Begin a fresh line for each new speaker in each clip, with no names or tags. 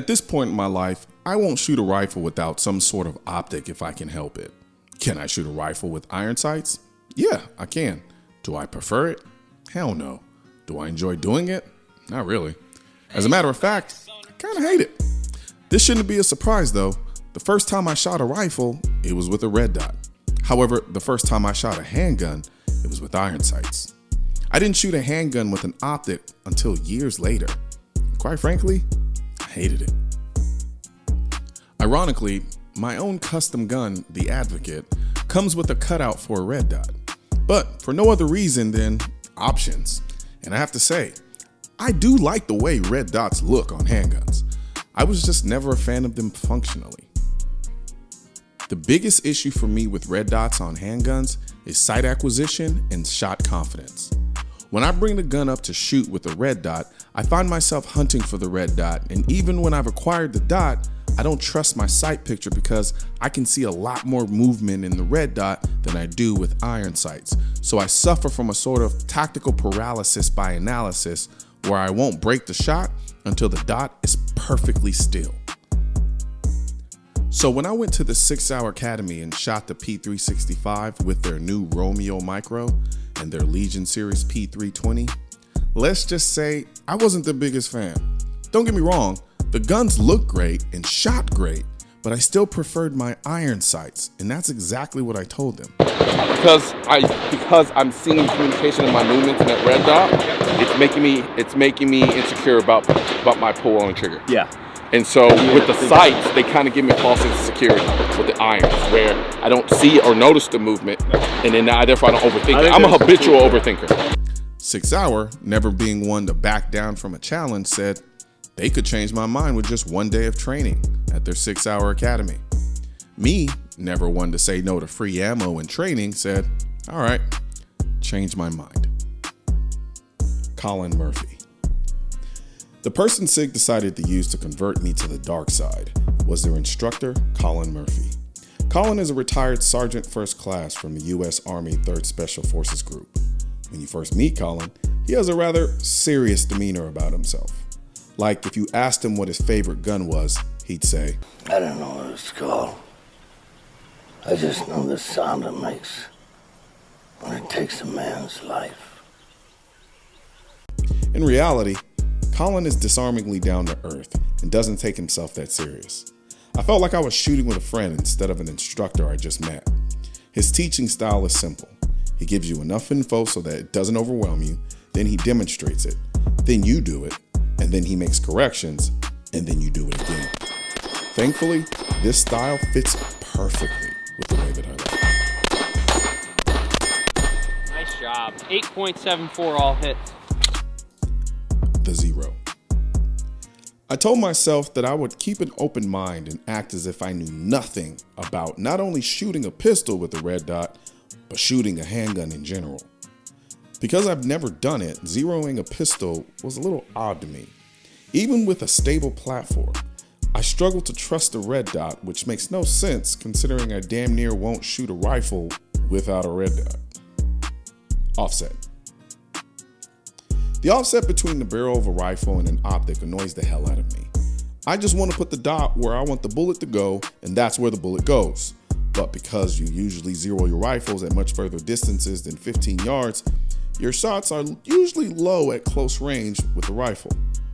At this point in my life, I won't shoot a rifle without some sort of optic if I can help it. Can I shoot a rifle with iron sights? Yeah, I can. Do I prefer it? Hell no. Do I enjoy doing it? Not really. As a matter of fact, I kind of hate it. This shouldn't be a surprise though. The first time I shot a rifle, it was with a red dot. However, the first time I shot a handgun, it was with iron sights. I didn't shoot a handgun with an optic until years later. Quite frankly, I hated it. Ironically, my own custom gun, the Advocate, comes with a cutout for a red dot, but for no other reason than options. And I have to say, I do like the way red dots look on handguns. I was just never a fan of them functionally. The biggest issue for me with red dots on handguns is sight acquisition and shot confidence. When I bring the gun up to shoot with a red dot, I find myself hunting for the red dot, and even when I've acquired the dot, I don't trust my sight picture because I can see a lot more movement in the red dot than I do with iron sights. So I suffer from a sort of tactical paralysis by analysis where I won't break the shot until the dot is perfectly still. So when I went to the 6 Hour Academy and shot the P365 with their new Romeo Micro and their Legion Series P320, let's just say I wasn't the biggest fan. Don't get me wrong, the guns looked great and shot great, but I still preferred my iron sights, and that's exactly what I told them.
Because I'm seeing communication in my movements in that red dot, it's making me insecure about my pull on the trigger.
Yeah.
And so with the sights, they kind of give me a false sense of security with the irons, where I don't see or notice the movement, and then therefore I don't overthink it. I'm a habitual overthinker.
6 Hour, never being one to back down from a challenge, said they could change my mind with just 1 day of training at their 6 Hour Academy. Me, never one to say no to free ammo and training, said, all right, change my mind. Colin Murphy. The person SIG decided to use to convert me to the dark side was their instructor, Colin Murphy. Colin is a retired Sergeant First Class from the U.S. Army 3rd Special Forces Group. When you first meet Colin, he has a rather serious demeanor about himself. Like if you asked him what his favorite gun was, he'd say,
I don't know what it's called. I just know the sound it makes when it takes a man's life.
In reality, Colin is disarmingly down to earth and doesn't take himself that serious. I felt like I was shooting with a friend instead of an instructor I just met. His teaching style is simple. He gives you enough info so that it doesn't overwhelm you, then he demonstrates it, then you do it, and then he makes corrections, and then you do it again. Thankfully, this style fits perfectly with the way that I like.
Nice job. 8.74 all hits.
The zero. I told myself that I would keep an open mind and act as if I knew nothing about not only shooting a pistol with a red dot, but shooting a handgun in general. Because I've never done it, zeroing a pistol was a little odd to me. Even with a stable platform, I struggle to trust the red dot, which makes no sense considering I damn near won't shoot a rifle without a red dot. Offset. The offset between the barrel of a rifle and an optic annoys the hell out of me. I just want to put the dot where I want the bullet to go, and that's where the bullet goes. But because you usually zero your rifles at much further distances than 15 yards, your shots are usually low at close range with a rifle.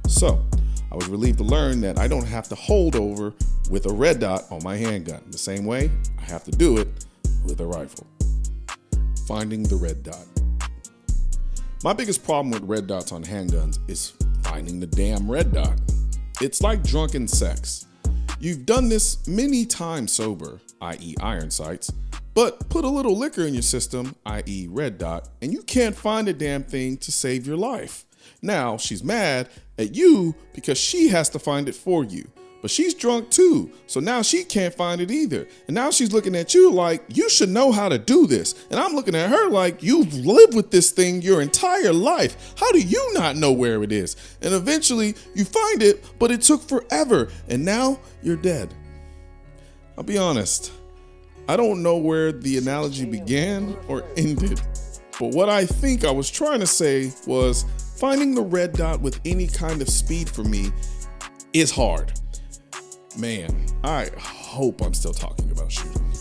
So, I was relieved to learn that I don't have to hold over with a red dot on my handgun, the same way I have to do it with a rifle. Finding the red dot. My biggest problem with red dots on handguns is finding the damn red dot. It's like drunken sex. You've done this many times sober, i.e. iron sights, but put a little liquor in your system, i.e. red dot, and you can't find a damn thing to save your life. Now she's mad at you because she has to find it for you. But she's drunk too, so now she can't find it either. And now she's looking at you like, you should know how to do this. And I'm looking at her like, you've lived with this thing your entire life. How do you not know where it is? And eventually you find it, but it took forever. And now you're dead. I'll be honest, I don't know where the analogy began or ended. But what I think I was trying to say was finding the red dot with any kind of speed for me is hard. Man, I hope I'm still talking about shooting.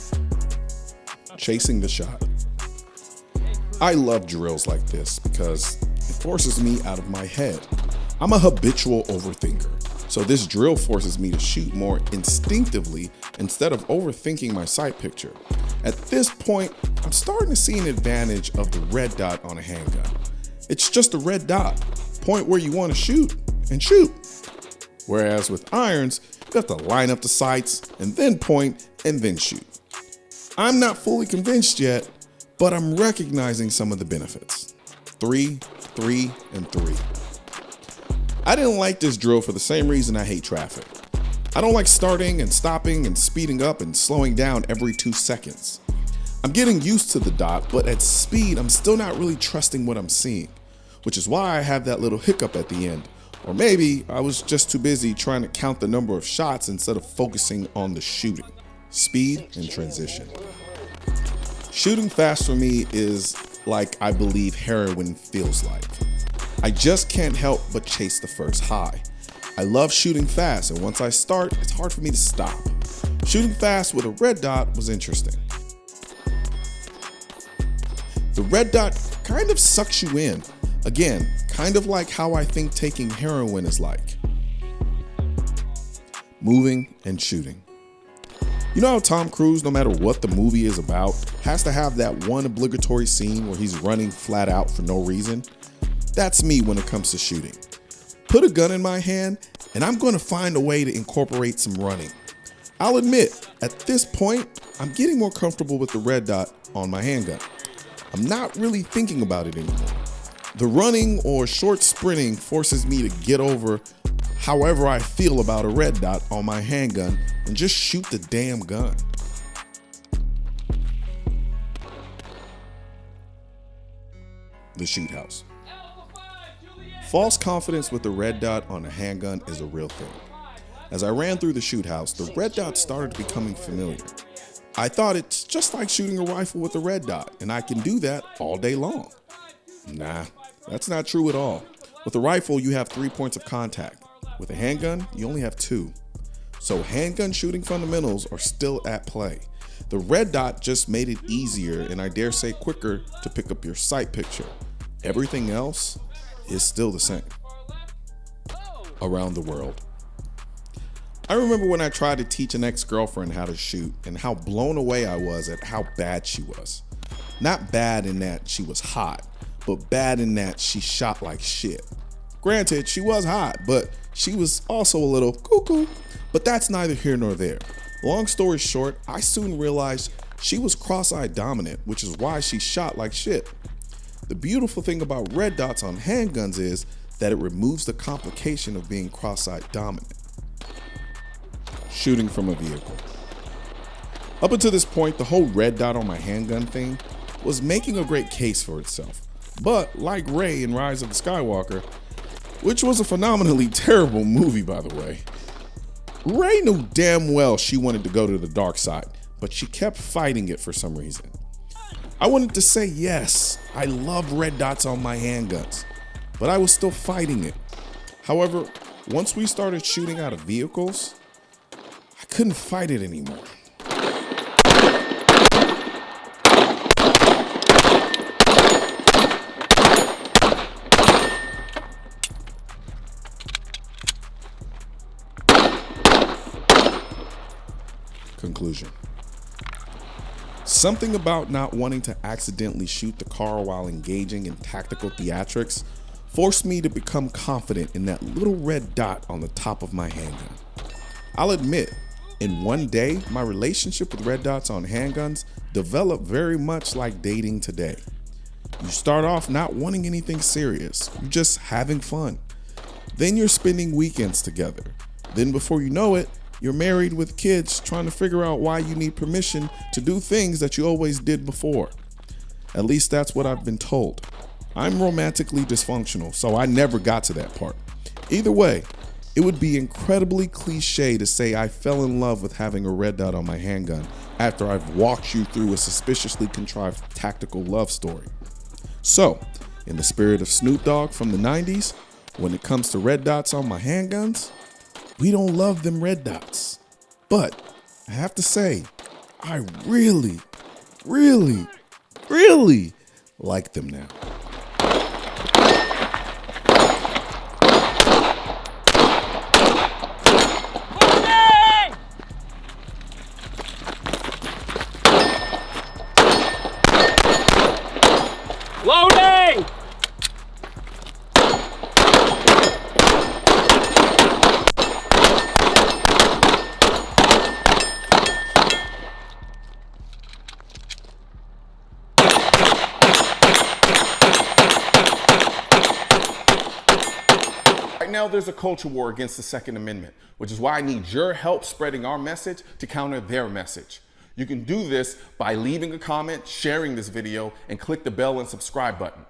Chasing the shot. I love drills like this because it forces me out of my head. I'm a habitual overthinker, so this drill forces me to shoot more instinctively instead of overthinking my sight picture. At this point, I'm starting to see an advantage of the red dot on a handgun. It's just a red dot. Point where you want to shoot and shoot. Whereas with irons, you have to line up the sights and then point and then shoot. I'm not fully convinced yet, but I'm recognizing some of the benefits. 3, 3, and 3. I didn't like this drill for the same reason I hate traffic. I don't like starting and stopping and speeding up and slowing down every 2 seconds. I'm getting used to the dot, but at speed, I'm still not really trusting what I'm seeing, which is why I have that little hiccup at the end. Or maybe I was just too busy trying to count the number of shots instead of focusing on the shooting, speed, and transition. Shooting fast for me is like I believe heroin feels like. I just can't help but chase the first high. I love shooting fast, and once I start, it's hard for me to stop. Shooting fast with a red dot was interesting. The red dot kind of sucks you in. Again, kind of like how I think taking heroin is like. Moving and shooting. You know how Tom Cruise, no matter what the movie is about, has to have that one obligatory scene where he's running flat out for no reason? That's me when it comes to shooting. Put a gun in my hand, and I'm going to find a way to incorporate some running. I'll admit, at this point, I'm getting more comfortable with the red dot on my handgun. I'm not really thinking about it anymore. The running or short sprinting forces me to get over however I feel about a red dot on my handgun and just shoot the damn gun. The shoot house. False confidence with the red dot on a handgun is a real thing. As I ran through the shoot house, the red dot started becoming familiar. I thought it's just like shooting a rifle with a red dot, and I can do that all day long. Nah, that's not true at all. With a rifle, you have 3 points of contact. With a handgun, you only have 2. So handgun shooting fundamentals are still at play. The red dot just made it easier, and I dare say quicker, to pick up your sight picture. Everything else is still the same. Around the world. I remember when I tried to teach an ex-girlfriend how to shoot and how blown away I was at how bad she was. Not bad in that she was hot, but bad in that she shot like shit. Granted, she was hot, but she was also a little cuckoo. But that's neither here nor there. Long story short, I soon realized she was cross-eye dominant, which is why she shot like shit. The beautiful thing about red dots on handguns is that it removes the complication of being cross-eye dominant. Shooting from a vehicle. Up until this point, the whole red dot on my handgun thing was making a great case for itself. But like Rey in Rising Skywalker, which was a phenomenally terrible movie, by the way, Rey knew damn well she wanted to go to the dark side, but she kept fighting it for some reason. I wanted to say yes, I love red dots on my handguns, but I was still fighting it. However, once we started shooting out of vehicles, I couldn't fight it anymore. Conclusion. Something about not wanting to accidentally shoot the car while engaging in tactical theatrics forced me to become confident in that little red dot on the top of my handgun. I'll admit, in one day, my relationship with red dots on handguns developed very much like dating today. You start off not wanting anything serious, you're just having fun. Then you're spending weekends together. Then before you know it, you're married with kids trying to figure out why you need permission to do things that you always did before. At least that's what I've been told. I'm romantically dysfunctional, so I never got to that part. Either way, it would be incredibly cliche to say I fell in love with having a red dot on my handgun after I've walked you through a suspiciously contrived tactical love story. So, in the spirit of Snoop Dogg from the 90s, when it comes to red dots on my handguns, we don't love them red dots. But I have to say, I really, really, really like them now.
Loading!
Right now, there's a culture war against the Second Amendment, which is why I need your help spreading our message to counter their message. You can do this by leaving a comment, sharing this video, and click the bell and subscribe button.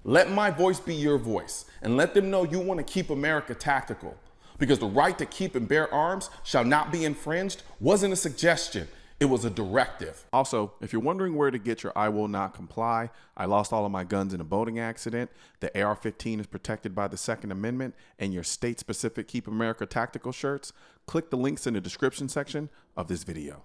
Let my voice be your voice, and let them know you want to keep America tactical, because the right to keep and bear arms shall not be infringed wasn't a suggestion. It was a directive. Also, if you're wondering where to get your I will not comply, I lost all of my guns in a boating accident, the AR-15 is protected by the Second Amendment, and your state-specific Keep America Tactical shirts, click the links in the description section of this video.